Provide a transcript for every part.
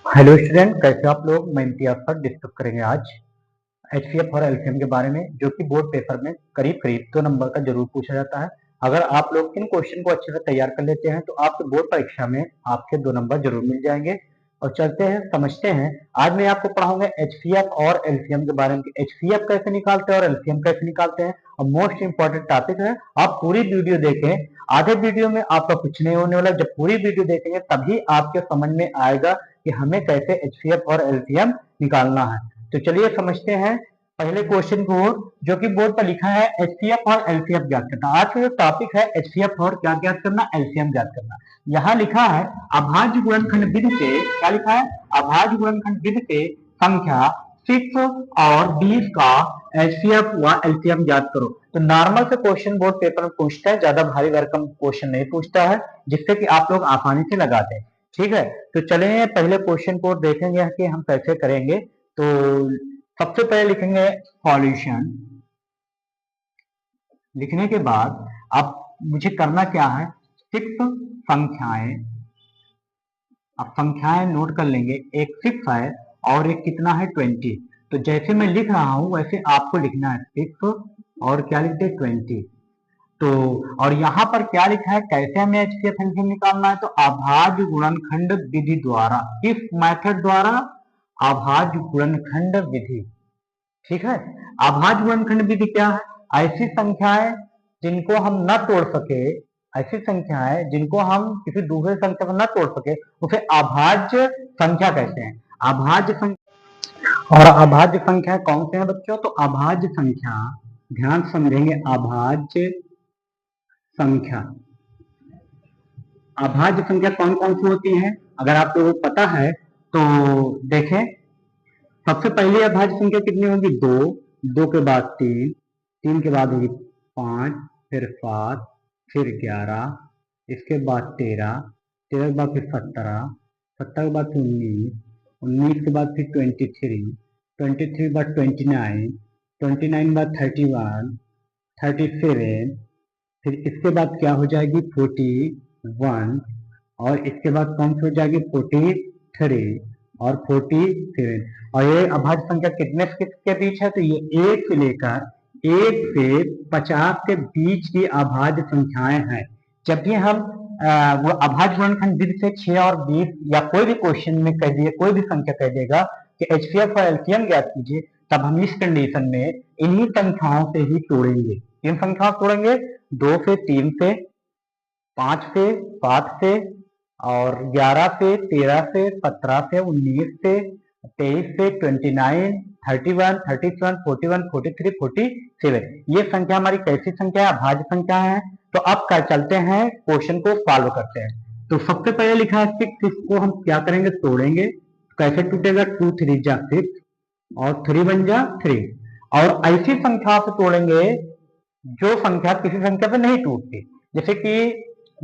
Hello student, कैसे हो आप लोग। मैं इम्तियाज सर डिस्कस करेंगे आज एचसीएफ और एलसीएम के बारे में, जो कि बोर्ड पेपर में करीब करीब 2 नंबर का जरूर पूछा जाता है। अगर आप लोग इन क्वेश्चन को अच्छे से तैयार कर लेते हैं तो आपके बोर्ड परीक्षा में आपके 2 नंबर जरूर मिल जाएंगे। और चलते हैं समझते हैं। आज मैं आपको पढ़ाऊंगा एचसीएफ और एलसीएम के बारे में, एचसीएफ कैसे निकालते हैं और एलसीएम कैसे निकालते हैं। और मोस्ट इंपॉर्टेंट टॉपिक है, आप पूरी वीडियो देखें। आधे वीडियो में आपका कुछ नहीं होने वाला, जब पूरी वीडियो देखेंगे तभी आपके समझ में आएगा कि हमें कैसे एचसीएफ और एलसीएम निकालना है। तो चलिए समझते हैं पहले क्वेश्चन को, जो कि बोर्ड पर लिखा है एचसीएफ और एलसीएम ज्ञात करना। आज का जो टॉपिक है एचसीएफ और क्या ज्ञात करना, एलसीएम ज्ञात करना। यहाँ लिखा है अभाज्य गुणनखंड विधि से, क्या लिखा है, अभाज्य गुणनखंड विधि से संख्या 6 और 20 का एचसीएफ व एलसीएम ज्ञात करो। तो नॉर्मल से क्वेश्चन बोर्ड पेपर में पूछता है, ज्यादा भारी भरकम क्वेश्चन नहीं पूछता है, जिससे कि आप लोग आसानी से लगा दें। ठीक है, तो चलें पहले क्वेश्चन को देखेंगे कि हम कैसे करेंगे। तो सबसे पहले लिखेंगे सॉल्यूशन। लिखने के बाद अब मुझे करना क्या है, 6 संख्याएं। अब संख्याएं नोट कर लेंगे, एक 6 है और एक कितना है 20। तो जैसे मैं लिख रहा हूं वैसे आपको लिखना है, 6 और क्या लिखते हैं 20। तो और यहाँ पर क्या लिखा है, कैसे हमें एचसीएफ एलसीएम निकालना है, तो अभाज्य गुणनखंड विधि द्वारा। किस मेथड द्वारा, अभाज्य गुणनखंड विधि। ठीक है, अभाज्य गुणनखंड विधि क्या है, ऐसी संख्याएं जिनको हम न तोड़ सके, ऐसी संख्याएं जिनको हम किसी दूसरे संख्या को न तोड़ सके, उसे अभाज्य संख्या कहते हैं। अभाज्य संख्या, और अभाज्य संख्या कौन से हैं बच्चों, तो अभाज्य संख्या, ध्यान समझेंगे, अभाज्य संख्या। अभाज्य संख्या कौन कौन सी होती हैं, अगर आप लोगों को पता है तो देखें। सबसे पहली अभाज्य संख्या कितनी होगी, 2, 2 के बाद 3, 3 के बाद होगी 5, फिर 7, फिर 11, इसके बाद 13, 13 के बाद फिर 17, 17 के बाद 19, 19 के बाद फिर 23, 23 के बाद 29, 29 के बाद 31, 37, फिर इसके बाद क्या हो जाएगी 41, और इसके बाद कौन सी हो जाएगी 43 और 47। और ये अभाज्य संख्या कितने के बीच है, तो ये 1 से लेकर 1 से 50 के बीच की अभाज्य संख्याएं हैं। जब भी हम वो अभाज्य गुणनखंड विधि से 6 और 20 या कोई भी क्वेश्चन में कह दिए, कोई भी संख्या कह देगा कि एचसीएफ और एलसीएम ज्ञात कीजिए, तब हम इस कंडीशन में इन्हीं संख्याओं से ही तोड़ेंगे। किन संख्याओं तोड़ेंगे, 2 से, 3 से, 5 से, 7 से, और 11 से, 13 से, 17 से, 19 से, 23 से, 29, 31, 37, 41, 43, 47। ये संख्या हमारी कैसी संख्या है, अभाज्य संख्या है। तो अब क्या, चलते हैं क्वेश्चन को सॉल्व करते हैं। तो सबसे पहले लिखा है 6, इसको हम क्या करेंगे, तोड़ेंगे। कैसे टूटेगा, 2 3 जा 6 और 3 1 जा 3। और ऐसी संख्या से तोड़ेंगे जो संख्या किसी संख्या पे नहीं टूटती। जैसे कि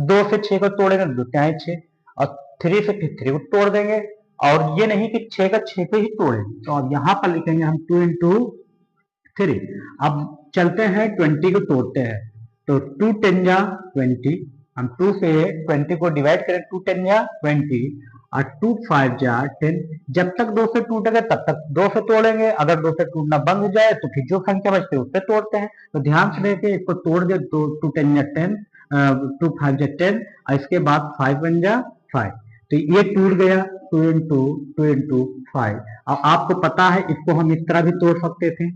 2 से 6 को तोड़ेंगे, 2 तिहाई 6, और 3 से फिर 3 को तोड़ देंगे। और ये नहीं कि 6 का 6 पे ही तोड़ेंगे, तो अब यहाँ पर लिखेंगे हम 2 इंटू 3। अब चलते हैं 20 को तोड़ते हैं। तो 2 10 जा 20, हम 2 से 20 को डिवाइड करें, 2 10 जा 20, और 2 5 जा 10। जब तक 2 से टूटेगा तब तक 2 से तोड़ेंगे, अगर 2 से टूटना बंद हो जाए तो फिर जो संख्या बचती है उससे तोड़ते हैं। तो ध्यान से देखिए, इसको तोड़ दे, 2 10 जा 10, 2 5 जा 10, और इसके बाद 5 1 जा 5। तो ये टूट गया, 2 इंटू 5। अब आपको पता है इसको हम इस तरह भी तोड़ सकते थे,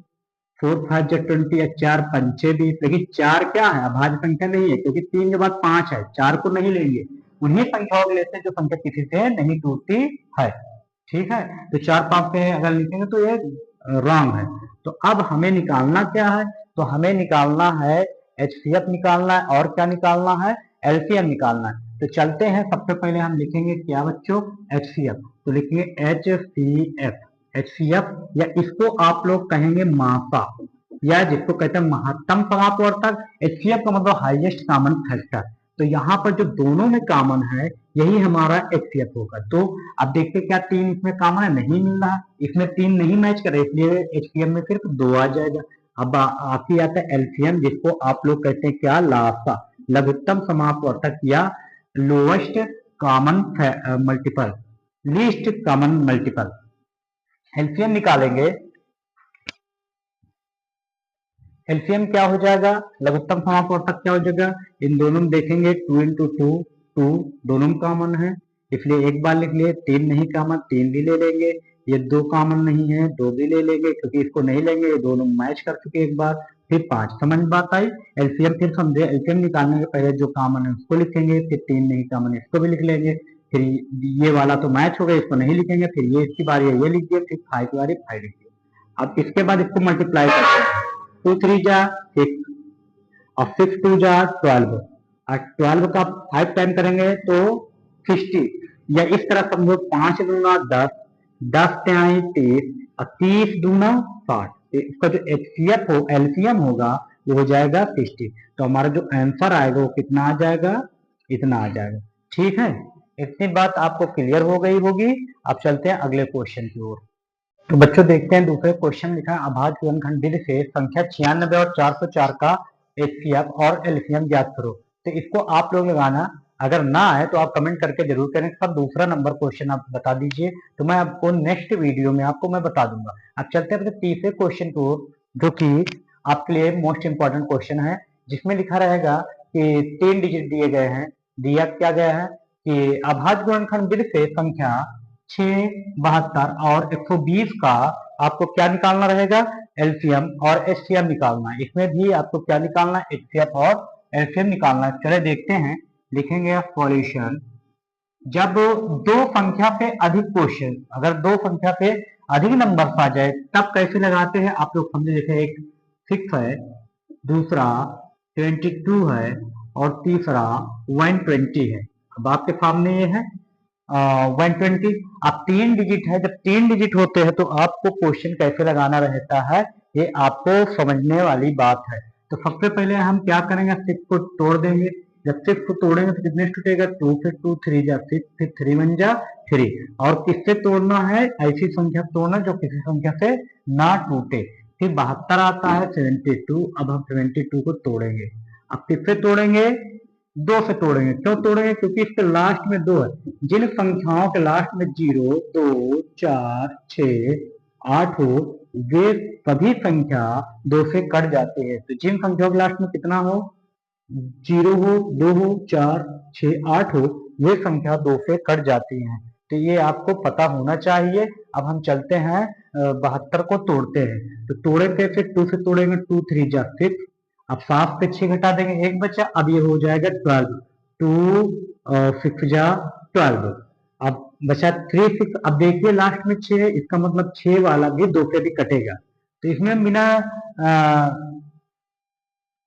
4 5 जा 20, या 4 पंचे 20। लेकिन 4 क्या है, अभाज्य संख्या नहीं है, क्योंकि 3 के बाद 5 है, 4 को नहीं लेंगे। उन्हीं संख्याओं को लेते हैं जो संख्या किसी से नहीं टूटती है। ठीक है, तो 4 5 से अगर लिखेंगे तो ये रॉन्ग है। तो अब हमें निकालना क्या है, तो हमें निकालना है एचसीएफ निकालना है, और क्या निकालना है, एलसीएम निकालना है। तो चलते हैं, सबसे पहले हम लिखेंगे क्या बच्चों, एचसीएफ। तो लिखेंगे एचसीएफ, एचसीएफ, या इसको आप लोग कहेंगे मापा, या जिसको कहते हैं महत्तम समापवर्तक। एचसीएफ का मतलब हाईएस्ट कॉमन फैक्टर। तो यहाँ पर जो दोनों में कॉमन है यही हमारा एचसीएफ होगा। तो अब देखते क्या 3 इसमें कॉमन है, नहीं मिल रहा, इसमें 3 नहीं मैच कर रहे, इसलिए एचसीएफ में सिर्फ 2 आ जाएगा। अब आती आता है एलसीएम, जिसको आप लोग कहते हैं क्या, लासा, लघुत्तम समापवर्तक या lowest common multiple, least common multiple. LCM निकालेंगे, एलसीएम क्या हो जाएगा, लघुत्तम समापवर्तक क्या हो जाएगा, इन दोनों में देखेंगे 2 इंटू टू, 2 दोनों में कॉमन है इसलिए एक बार लिख लिए, 3 नहीं कॉमन 3 भी ले लेंगे, ये 2 कॉमन नहीं है 2 भी ले लेंगे क्योंकि इसको नहीं लेंगे, ये दोनों मैच कर चुके एक बार, फिर 5। समझ बात आई। एलसीएम फिर समझे, एलसीएम निकालने के पहले जो कॉमन है उसको लिखेंगे, फिर 3 नहीं कॉमन इसको भी लिख लेंगे, फिर ये वाला तो मैच हो गया इसको नहीं लिखेंगे, फिर ये इसकी बारी है ये लिख दिए, फिर 5 की बारी 5 लिख दिए। अब इसके बाद इसको मल्टीप्लाई करते हैं, 2 3 जा 6 और 6 2 जा 12 और 12 का 5 टाइम करेंगे तो 60, या इस तरह समझो 5 दूना 10, 10 त्याई 30 और 30 दूना 60, इसका जो एचसीएफ हो एलसीएम होगा वो हो जाएगा 60। तो हमारा जो आंसर आएगा वो कितना आ जाएगा, इतना आ जाएगा। ठीक है, इतनी बात आपको क्लियर हो गई होगी। अब चलते हैं अगले क्वेश्चन की ओर। तो बच्चों देखते हैं दूसरे क्वेश्चन लिखा है, अभाज्य गुणनखंड से संख्या 96 और 404 का एचसीएफ और एलसीएम ज्ञात करो। तो इसको आप लोग लगाना, अगर ना आए तो आप कमेंट करके जरूर करें। सब दूसरा नंबर क्वेश्चन आप बता दीजिए तो मैं आपको नेक्स्ट वीडियो में आपको मैं बता दूंगा। अब चलते हैं तीसरे क्वेश्चन को, जो कि आपके लिए मोस्ट इंपॉर्टेंट क्वेश्चन है, जिसमें लिखा रहेगा कि 3 डिजिट दिए गए हैं, दिया क्या गया है कि अभाज्य गुणनखंड से संख्या 6, 72 और 120 का आपको क्या निकालना रहेगा, एलसीएम और एचसीएफ निकालना है। इसमें भी आपको क्या निकालना है, एचसीएफ और एलसीएम निकालना है। चले देखते हैं, लिखेंगे सॉल्यूशन। जब दो संख्या से अधिक क्वेश्चन, अगर दो संख्या से अधिक नंबर आ जाए तब कैसे लगाते हैं आप लोग समझे। जैसे एक 6 है, दूसरा 22 है और तीसरा 120 है। अब आपके सामने ये है 120। अब 3 डिजिट है, जब 3 डिजिट होते हैं तो आपको क्वेश्चन कैसे लगाना रहता है ये आपको समझने वाली बात है। तो सबसे पहले हम क्या करेंगे, 6 को तोड़ देंगे। जब 6 को तोड़ेंगे तो कितने टूटेगा, 2 से 2 3 जा 6, फिर 3 1 जा 3। और किससे तोड़ना है, ऐसी संख्या तोड़ना जो किसी संख्या से ना टूटे। फिर 72 आता है 72। अब हम 72 को तोड़ेंगे। अब किससे तोड़ेंगे, 2 से तोड़ेंगे। क्यों तोड़ेंगे, क्योंकि इसके लास्ट में 2 है। जिन संख्याओं के लास्ट में 0 2 4 6 8 हो वे सभी संख्या 2 से कट जाते हैं। तो जिन संख्याओं के लास्ट में कितना हो, 0 हो 2 हो 4 6 8 हो, वे संख्या 2 से कट जाती हैं। तो ये आपको पता होना चाहिए। अब हम चलते हैं 72 को तोड़ते हैं। तो तोड़े कैसे, 2 से तोड़ेंगे, 2 3 जा 6। अब 7 से 6 घटा देंगे, एक बचा। अब ये हो जाएगा 12, 2 6 जा 12। अब बचा 3 6। अब देखिए लास्ट में 6 है, इसका मतलब 6 वाला भी 2 से भी कटेगा। तो इसमें बिना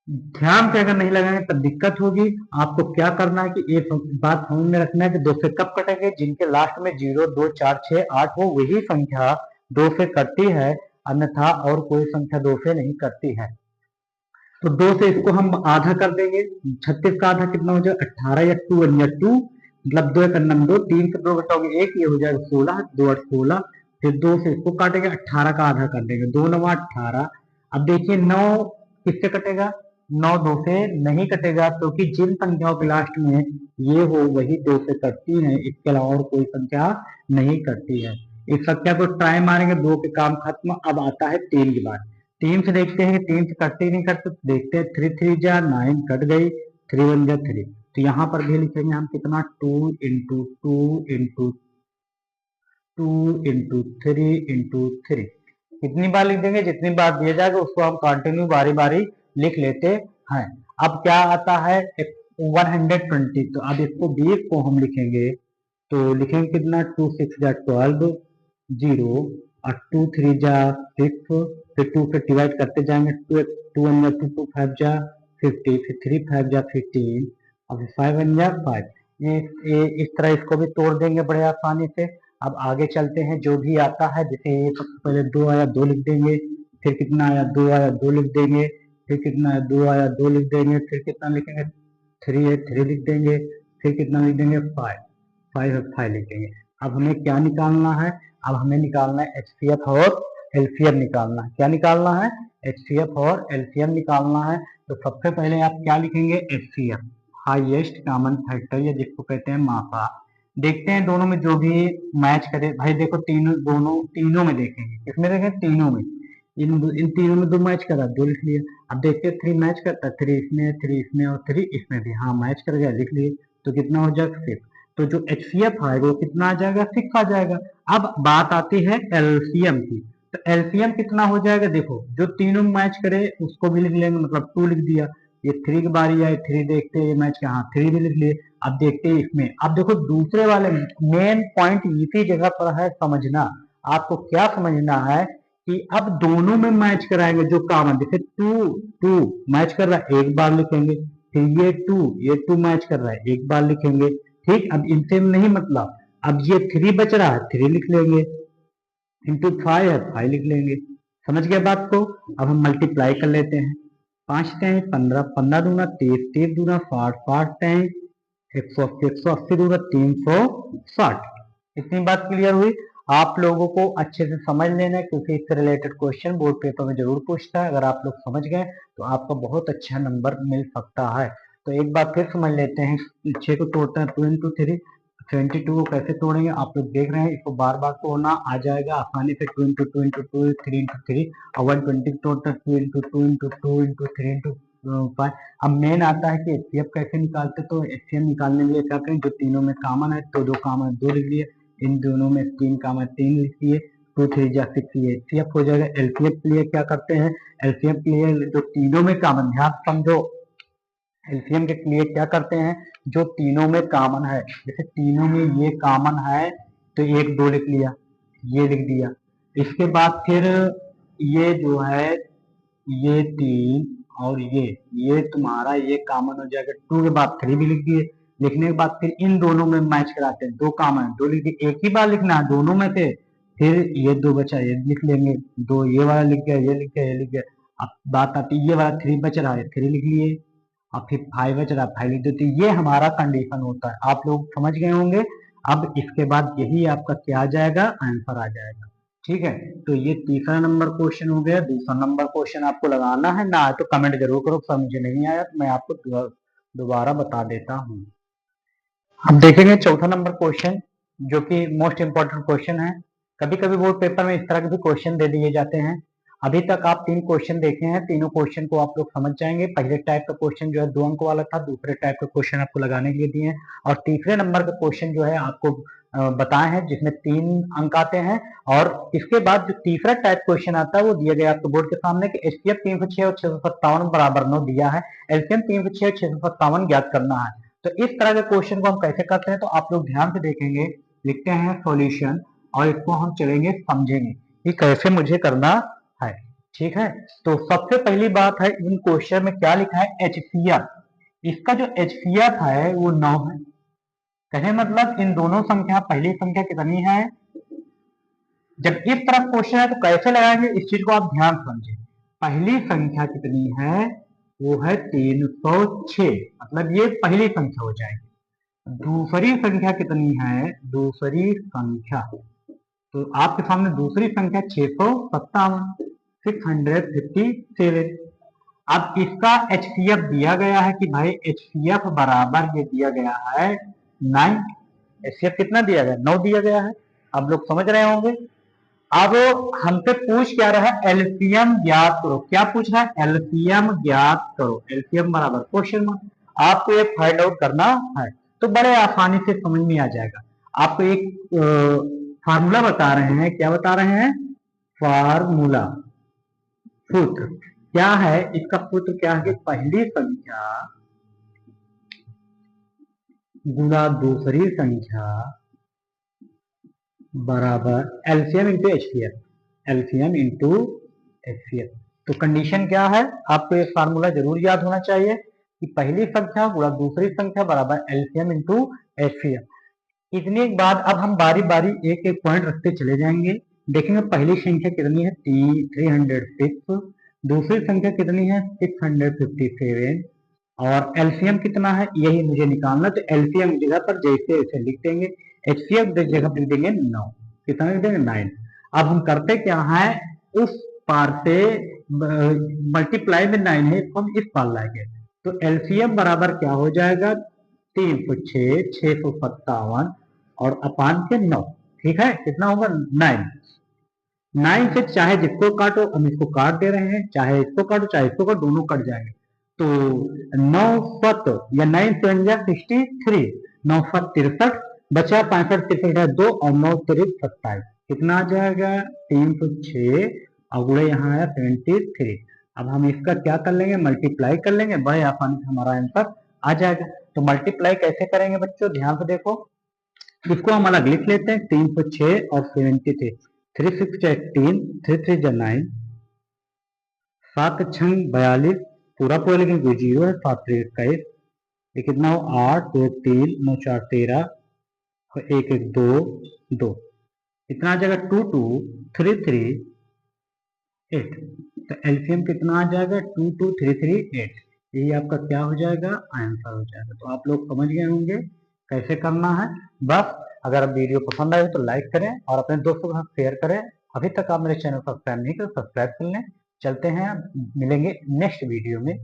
ध्यान से अगर नहीं लगाएंगे तब दिक्कत होगी। आपको क्या करना है कि एक बात समझ में रखना है कि 2 से कब कटेंगे, जिनके लास्ट में 0 2 4 6 8 हो वही संख्या 2 से कटती है, अन्यथा और कोई संख्या 2 से नहीं कटती है। तो 2 से इसको हम आधा कर देंगे। 36 का आधा कितना हो जाएगा, 18 या 2 1 2, मतलब 2 1 2, 3 से 2 घटाओगे 1, ये हो जाएगा 16, 2 8 16। फिर 2 से इसको काटेंगे, 18 का आधा कर देंगे, 2 9 18। अब देखिए 9 किससे कटेगा, 9 2 से नहीं कटेगा, क्योंकि जिन संख्याओं के लास्ट में ये हो वही 2 से कटती है, इसके अलावा और कोई संख्या नहीं कटती है। इस संख्या को ट्राई मारेंगे, 2 के काम खत्म। अब आता है 3 की बात। 3 से देखते हैं, 3 से कटते ही नहीं कटते, तो देखते हैं 3 3 जा 9 कट गई, 3 1 जा 3। तो यहाँ पर भी लिखेंगे हम कितना, 2 इंटू 2 इंटू 2 इंटू 3 इंटू 3। कितनी बार लिख देंगे, जितनी बार दिया जाएगा उसको हम कंटिन्यू बारी बारी लिख लेते हैं। अब क्या आता है 120। तो अब इसको 20 को हम लिखेंगे, तो लिखेंगे कितना, 2 6 जा 12 0 और 2 3 जा 6। फिर 2 से डिवाइड करते जाएंगे, 2 1 जा 2 2 5 जा 50, फिर 3 5 जा 15 और 5 1 जा 5। ये इस तरह इसको भी तोड़ देंगे बड़े आसानी से। अब आगे चलते हैं, जो भी आता है, जैसे सबसे पहले 2 आया 2 लिख देंगे, फिर कितना आया 2 आया 2 लिख देंगे, फिर कितना है 2 आया 2 लिख देंगे, फिर कितना लिखेंगे 3 है 3 लिख देंगे, फिर कितना लिख देंगे 5 5 है 5 लिख देंगे। अब हमें क्या निकालना है, अब हमें निकालना है एचसीएफ और एलसीएम निकालना है। क्या निकालना है, एचसीएफ और एलसीएम निकालना है। तो सबसे पहले आप क्या लिखेंगे, एचसीएफ हाईएस्ट कॉमन फैक्टर, या जिसको कहते हैं मापा। देखते हैं दोनों में जो भी मैच करे। भाई देखो तीनों में देखेंगे, किसमें देखें, तीनों में। इन तीनों में दो मैच करा, दो लिख लिए। अब देखते हैं थ्री मैच करता है, थ्री इसमें, थ्री इसमें और थ्री इसमें भी, हाँ मैच कर गया, लिख लिए। तो कितना हो जाएगा, सिक्स। तो जो एचसीएफ है वो कितना आ जाएगा, सिक्स आ जाएगा। अब बात आती है एलसीएम की। तो एलसीएम कितना हो जाएगा, देखो जो तीनों मैच करे उसको भी लिख लेंगे, मतलब टू लिख दिया। ये थ्री की बारी आई, थ्री देखते हैं ये मैच का, हाँ थ्री भी लिख लिए। अब देखते हैं इसमें, अब देखो दूसरे वाले मेन पॉइंट इसी जगह पर है समझना। आपको क्या समझना है कि अब दोनों में मैच कराएंगे जो कॉमन, जैसे टू टू मैच कर रहा है एक बार लिखेंगे, फिर ये टू मैच कर रहा है एक बार लिखेंगे। ठीक, अब इनसे नहीं मतलब, अब ये थ्री बच रहा है, थ्री लिख लेंगे, इंटू फाइव है, फाइव लिख लेंगे। समझ गए बात को। अब हम मल्टीप्लाई कर लेते हैं, पांच टें 15, 15 दूना 30, 30 दूना 60, 60 टें 180, 180 दूना 360। इतनी बात क्लियर हुई। आप लोगों को अच्छे से समझ लेना है, क्योंकि इससे रिलेटेड क्वेश्चन बोर्ड पेपर में जरूर पूछता है। अगर आप लोग समझ गए तो आपको बहुत अच्छा नंबर मिल सकता है। तो एक बार फिर समझ लेते हैं, 6 को तोड़ते हैं 2 इंटू 3, 22 को कैसे तोड़ेंगे आप लोग देख रहे हैं। इसको बार बार तोड़ना आ जाएगा आसानी से, 2 इंटू 2 इंटू 2, 3 इंटू 3 और 120 तोड़ते हैं 2 इंटू 2 इंटू 2 इंटू 3 इंटू 5। अब मेन आता है कि एचसीएफ कैसे निकालते, तो एचसीएफ निकालने के लिए क्या करें, जो तीनों में कॉमन है तो दो कॉमन दो लिख लिए, इन दोनों में तीन कॉमन तीन लिख लिए, 2 3 जा 6 ये एचसीएफ हो जाएगा। एलसीएफ के लिए क्या करते हैं, एलसीएफ के लिए जो तीनों में कॉमन, ध्यान समझो, एलसीएम के लिए क्या करते हैं, जो तीनों में कॉमन है, जैसे तीनों में ये कॉमन है तो एक दो लिख लिया, ये लिख दिया। इसके बाद फिर ये जो है, ये तीन और ये तुम्हारा ये कॉमन हो जाएगा, टू के बाद थ्री भी लिख दिए। लिखने के बाद फिर इन दोनों में मैच कराते हैं, दो कॉमन है दो लिख दिए, एक ही बार लिखना है दोनों में से। फिर ये दो बचा, ये लिख लेंगे, दो ये वाला लिख गया, ये लिख गया, ये लिख गया। अब बात आती है ये वाला थ्री बच रहा है, थ्री लिख लिए। अब फिर फाइव बच रहा है, फाइव लिख देते, ये हमारा कंडीशन होता है। आप लोग समझ गए होंगे। अब इसके बाद यही आपका क्या आ जाएगा, आंसर आ जाएगा। ठीक है, तो ये तीसरा नंबर क्वेश्चन हो गया। दूसरा नंबर क्वेश्चन आपको लगाना है ना, तो कमेंट जरूर करो, समझ नहीं आया तो मैं आपको दोबारा बता देता हूँ। अब देखेंगे चौथा नंबर क्वेश्चन, जो कि मोस्ट इंपॉर्टेंट क्वेश्चन है। कभी कभी बोर्ड पेपर में इस तरह के भी क्वेश्चन दे दिए जाते हैं। अभी तक आप 3 क्वेश्चन देखे हैं, तीनों क्वेश्चन को आप लोग समझ जाएंगे। पहले टाइप का क्वेश्चन जो है 2 अंक वाला था, दूसरे टाइप का क्वेश्चन आपको लगाने के लिए दिए हैं, और तीसरे नंबर का क्वेश्चन जो है आपको बताए हैं, जिसमें 3 अंक आते हैं। और इसके बाद जो तीसरा टाइप क्वेश्चन आता है वो दिया गया आपको बोर्ड के सामने कि एचसीएफ 306 और 657 बराबर 9 दिया है, एलसीएम 306 और 657 ज्ञात करना है। तो इस तरह के क्वेश्चन को हम कैसे करते हैं, तो आप लोग ध्यान से देखेंगे, लिखते हैं सॉल्यूशन, और इसको हम चलेंगे समझेंगे कि कैसे मुझे करना है। ठीक है, तो सबसे पहली बात है, इन क्वेश्चन में क्या लिखा है, एचसीएफ। इसका जो एचसीएफ है वो 9 है। कहे मतलब इन दोनों संख्या, पहली संख्या कितनी है। जब इस तरह क्वेश्चन है तो कैसे लगाएंगे, इस चीज को आप ध्यान समझे। पहली संख्या कितनी है, वो है 306, मतलब ये पहली संख्या हो जाएगी। दूसरी संख्या कितनी है, दूसरी संख्या, तो आपके सामने दूसरी संख्या 657, 657। अब इसका एचसीएफ दिया गया है कि भाई एचसीएफ बराबर ये दिया गया है 9। एचसीएफ कितना दिया गया, 9 दिया गया है। आप लोग समझ रहे होंगे। अब हमसे पूछ क्या रहा है, एलसीएम ज्ञात करो। क्या पूछ रहा है, एलसीएम ज्ञात करो, एलसीएम बराबर क्वेश्चन मार्क। आपको ये फाइंड आउट करना है, तो बड़े आसानी से समझ में आ जाएगा। आपको एक फार्मूला बता रहे हैं, क्या बता रहे हैं, फार्मूला, सूत्र क्या है इसका, सूत्र क्या है कि पहली संख्या गुणा दूसरी संख्या बराबर LCM into HCF, LCM into HCF. तो कंडीशन क्या है, आपको ये फार्मूला जरूर याद होना चाहिए कि पहली संख्या गुणा दूसरी संख्या बराबर एलसीएम इंटू एचसीएफ। इतने के बाद अब हम बारी बारी एक एक पॉइंट रखते चले जाएंगे। देखेंगे पहली संख्या कितनी है, 306, दूसरी संख्या कितनी है, 657, और एलसीएम कितना है यही मुझे निकालना। तो एलसीएम जगह पर जैसे ऐसे लिख देंगे, एचसीएफ जगह पर लिख देंगे 9। कितना लिख देंगे, 9। अब हम करते क्या है, उस पार से मल्टीप्लाई में 9 है, इसको हम इस पार लाएंगे। तो एलसीएम बराबर क्या हो जाएगा, 306, 657 और अपान के 9, ठीक है, कितना होगा 9। 9 से चाहे जिसको काटो, हम इसको काट दे रहे हैं, चाहे इसको काटो चाहे इसको काटो, दोनों कट जाएंगे। तो 9 सत या 9 7 जा 63, 9 7 63, बचा 65 63 है 2 और 9 3 27, कितना आ जाएगा 306 और गुणे यहाँ आया 73। अब हम इसका क्या कर लेंगे, मल्टीप्लाई कर लेंगे, बड़े आसानी से हमारा आंसर आ जाएगा। तो मल्टीप्लाई कैसे करेंगे बच्चों, ध्यान से देखो, इसको हम अलग लिख लेते हैं, 306 और 73, 3 6 18, 3 3 जा 9, 7 6 42, पूरा पूरा लेकिन कोई जीरो है, 7 3 21, ये कितना हो 8 2 3 9 4 13 और 1 1 2 2, इतना आ जाएगा 2 2 3 3 8। तो एलसीएम कितना आ जाएगा 2 2 3 3 8, यही आपका क्या हो जाएगा आंसर हो जाएगा। तो आप लोग समझ गए होंगे कैसे करना है। बस अगर वीडियो पसंद आए तो लाइक करें और अपने दोस्तों के साथ शेयर करें। अभी तक आप मेरे चैनल को सब्सक्राइब नहीं कर, सब्सक्राइब कर लें। चलते हैं, मिलेंगे नेक्स्ट वीडियो में।